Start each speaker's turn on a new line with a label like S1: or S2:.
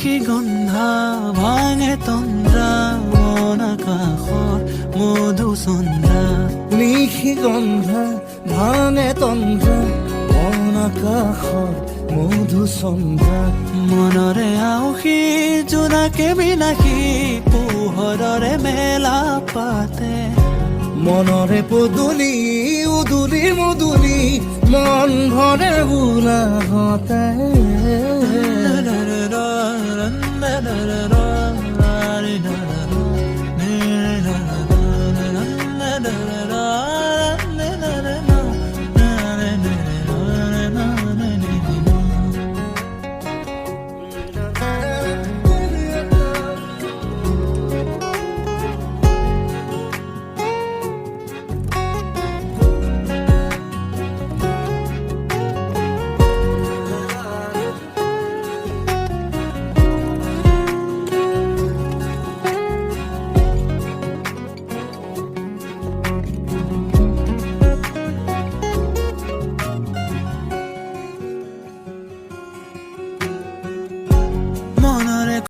S1: নিশি গন্ধা ভাঙে তন্দ্ৰা মন আকাশৰ মধুচন্দ্ৰা
S2: নিশি গন্ধা ভাঙে তন্দ্ৰা মন আকাশৰ মধুচন্দ্ৰা
S1: মনৰে আউসী জোনাকে বিলাসী পোহৰৰে মেলা পাতে
S2: মনৰে পদূলি উদুলি মুদুলি মন ভৰে বোলাহতে